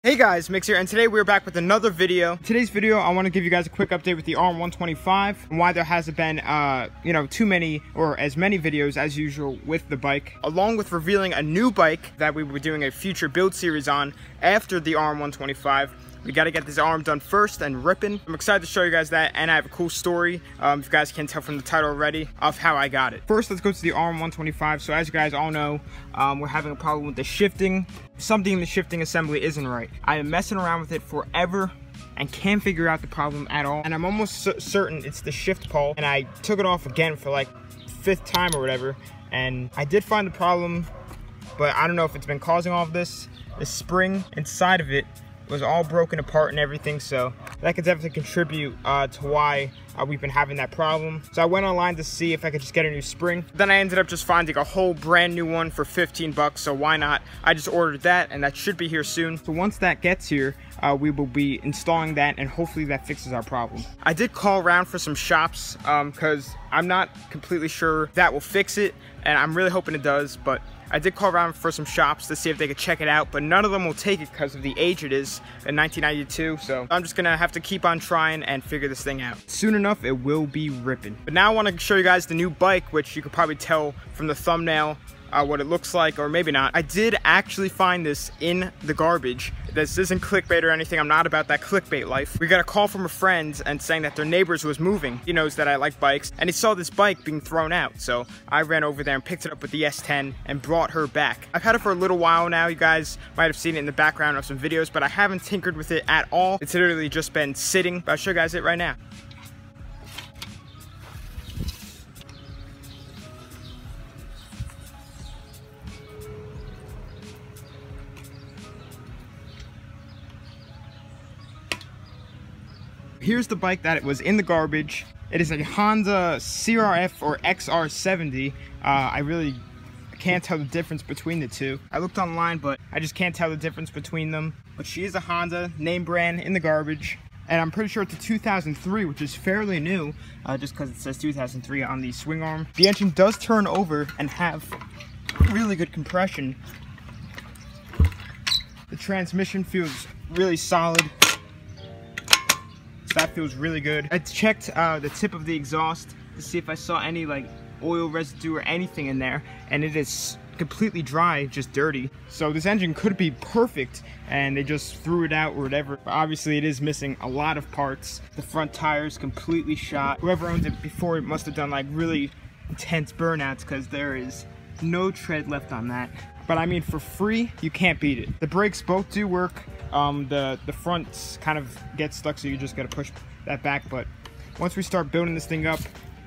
Hey guys, Mix here, and today we're back with another video. Today's video, I want to give you guys a quick update with the RM125 and why there hasn't been, too many or as many videos as usual with the bike, along with revealing a new bike that we were doing a future build series on after the RM125. We got to get this arm done first and ripping. I'm excited to show you guys that, and I have a cool story, if you guys can tell from the title already, of how I got it. First, let's go to the RM125. So as you guys all know, we're having a problem with the shifting. Something in the shifting assembly isn't right. I've been messing around with it forever and can't figure out the problem at all. And I'm almost certain it's the shift pole. And I took it off again for like 5th time or whatever. And I did find the problem, but I don't know if it's been causing all of this. The spring inside of it was all broken apart and everything, so that could definitely contribute to why we've been having that problem. So I went online to see if I could just get a new spring. Then I ended up just finding a whole brand new one for 15 bucks, so why not? I just ordered that, and that should be here soon. So once that gets here, we will be installing that, and hopefully that fixes our problem. I did call around for some shops because I'm not completely sure that will fix it, and I'm really hoping it does, but I did call around for some shops to see if they could check it out, but none of them will take it because of the age it is in 1992. So I'm just gonna have to keep on trying and figure this thing out. Soon enough, it will be ripping. But now I want to show you guys the new bike, which you could probably tell from the thumbnail what it looks like, or maybe not. I did actually find this in the garbage. This isn't clickbait or anything. I'm not about that clickbait life. We got a call from a friend and saying that their neighbors was moving. He knows that I like bikes, and he saw this bike being thrown out. So I ran over there and picked it up with the S10 and brought her back. I've had it for a little while now. You guys might have seen it in the background of some videos, but I haven't tinkered with it at all. It's literally just been sitting, but I'll show you guys it right now. Here's the bike that it was in the garbage. It is a Honda CRF or XR70. I really can't tell the difference between the two. I looked online, but I just can't tell the difference between them. But she is a Honda, name brand, in the garbage. And I'm pretty sure it's a 2003, which is fairly new, just because it says 2003 on the swing arm. The engine does turn over and have really good compression. The transmission feels really solid. That feels really good. I checked the tip of the exhaust to see if I saw any like oil residue or anything in there, and it is completely dry, just dirty. So this engine could be perfect and they just threw it out or whatever. But obviously it is missing a lot of parts. The front tires completely shot. Whoever owned it before, it must have done like really intense burnouts, because there is no tread left on that. But I mean, for free, you can't beat it. The brakes both do work. The front kind of gets stuck, so you just gotta push that back. But once we start building this thing up,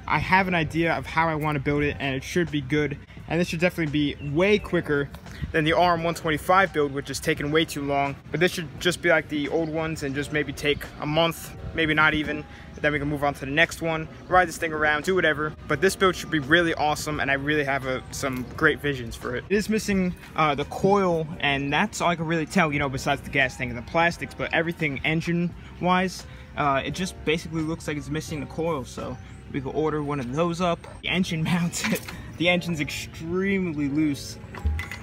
I have an idea of how I want to build it, and it should be good. And this should definitely be way quicker than the RM125 build, which is taking way too long. But this should just be like the old ones and just maybe take a month, maybe not even. Then we can move on to the next one, ride this thing around, do whatever. But this build should be really awesome, and I really have some great visions for it. It is missing the coil, and that's all I can really tell, besides the gas tank and the plastics. But everything engine-wise, it just basically looks like it's missing the coil. So we could order one of those up. The engine mount, the engine's extremely loose.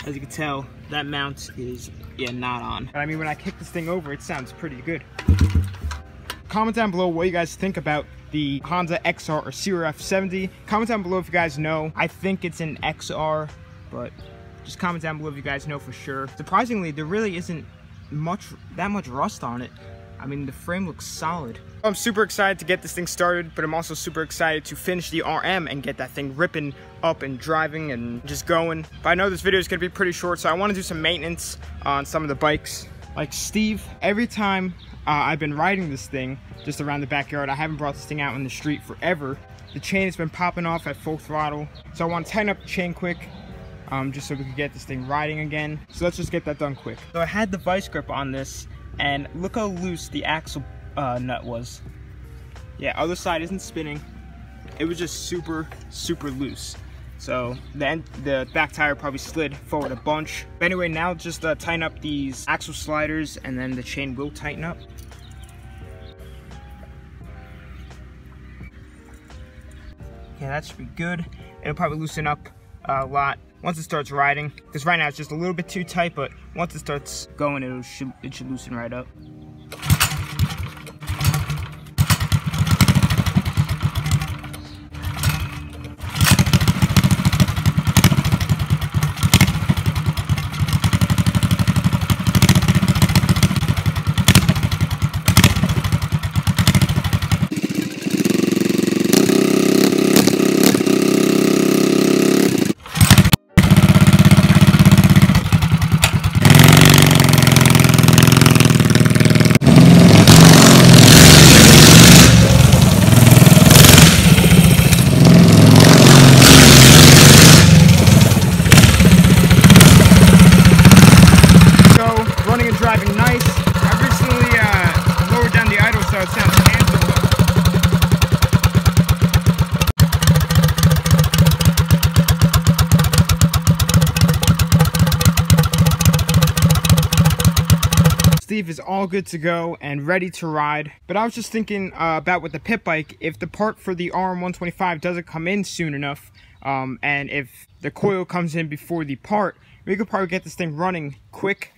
As you can tell, that mount is, not on. But I mean, when I kick this thing over, it sounds pretty good. Comment down below what you guys think about the Honda XR or CRF 70. Comment down below if you guys know. I think it's an XR, but just comment down below if you guys know for sure. Surprisingly, there really isn't that much rust on it. I mean, the frame looks solid. I'm super excited to get this thing started, but I'm also super excited to finish the RM and get that thing ripping up and driving and just going. But I know this video is going to be pretty short, so I want to do some maintenance on some of the bikes. Like Steve, every time I've been riding this thing just around the backyard, I haven't brought this thing out in the street forever. The chain has been popping off at full throttle, so I want to tighten up the chain quick, just so we can get this thing riding again. So let's just get that done quick. So I had the vice grip on this, and look how loose the axle nut was. Yeah, other side isn't spinning. It was just super loose. So the back tire probably slid forward a bunch. But anyway, now just tighten up these axle sliders, and then the chain will tighten up. Yeah, that should be good. It'll probably loosen up a lot once it starts riding, because right now it's just a little bit too tight, but once it starts going, it should loosen right up. Driving nice. I recently lowered down the idle so it sounds handsome. Steve is all good to go and ready to ride. But I was just thinking about with the pit bike, if the part for the RM125 doesn't come in soon enough, and if the coil comes in before the part, we could probably get this thing running quick.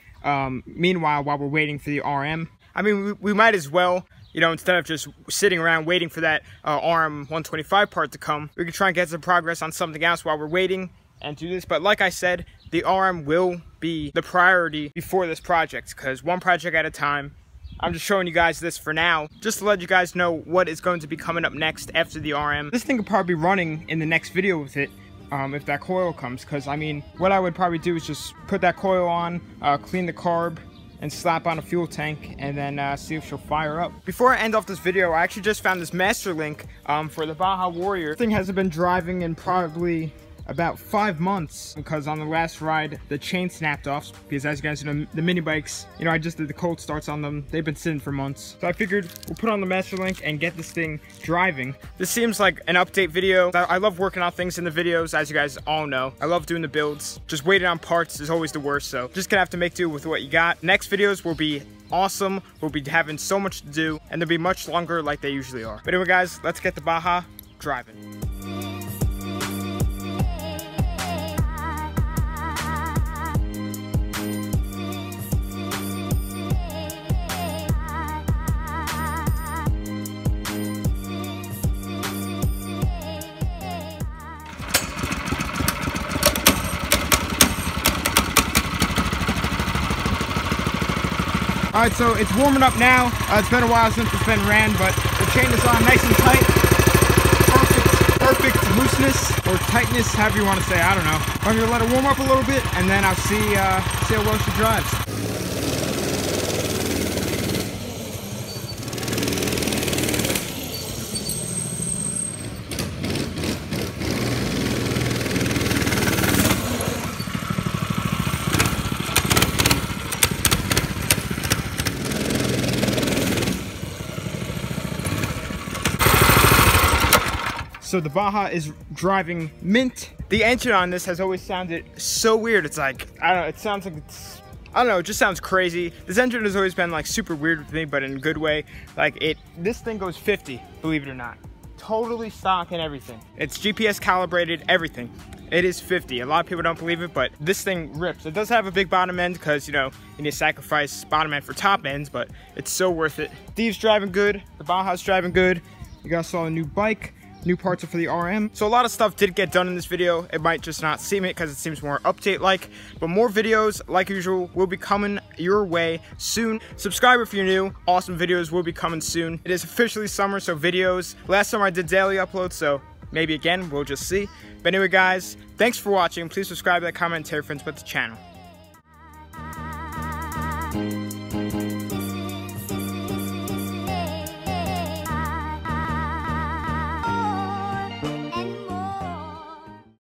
Meanwhile, while we're waiting for the RM, I mean, we might as well, you know, instead of just sitting around waiting for that RM125 part to come, we could try and get some progress on something else while we're waiting and do this. But like I said, the RM will be the priority before this project, because one project at a time. I'm just showing you guys this for now, just to let you guys know what is going to be coming up next after the RM. This thing could probably be running in the next video with it. If that coil comes, because I mean, what I would probably do is just put that coil on, clean the carb, and slap on a fuel tank, and then see if she'll fire up. Before I end off this video, I actually just found this master link for the Baja Warrior. This thing hasn't been driving in probably about 5 months, because on the last ride the chain snapped off, because as you guys know, the mini bikes, you know, I just did the cold starts on them. They've been sitting for months, so I figured we'll put on the master link and get this thing driving. This seems like an update video. I love working on things in the videos, as you guys all know. I love doing the builds. Just waiting on parts is always the worst, so just gonna have to make do with what you got. Next videos will be awesome. We'll be having so much to do, and they'll be much longer like they usually are. But anyway guys, let's get the Baja driving. Alright, so it's warming up now. It's been a while since it's been ran, but the chain is on nice and tight. Perfect looseness or tightness, however you want to say, I don't know. I'm gonna let it warm up a little bit, and then I'll see how well she drives. So the Baja is driving mint. The engine on this has always sounded so weird. It's like, I don't know, it sounds like it's, I don't know, it just sounds crazy. This engine has always been like super weird with me, but in a good way. Like this thing goes 50, believe it or not. Totally stock and everything. It's GPS calibrated, everything. It is 50. A lot of people don't believe it, but this thing rips. It does have a big bottom end because, you know, you need to sacrifice bottom end for top ends, but it's so worth it. Steve's driving good. The Baja's driving good. You guys saw a new bike. New parts are for the RM. So a lot of stuff did get done in this video. It might just not seem it because it seems more update-like. But more videos, like usual, will be coming your way soon. Subscribe if you're new. Awesome videos will be coming soon. It is officially summer, so videos. Last summer I did daily uploads, so maybe again, we'll just see. But anyway, guys, thanks for watching. Please subscribe, like, comment, and tell your friends about the channel.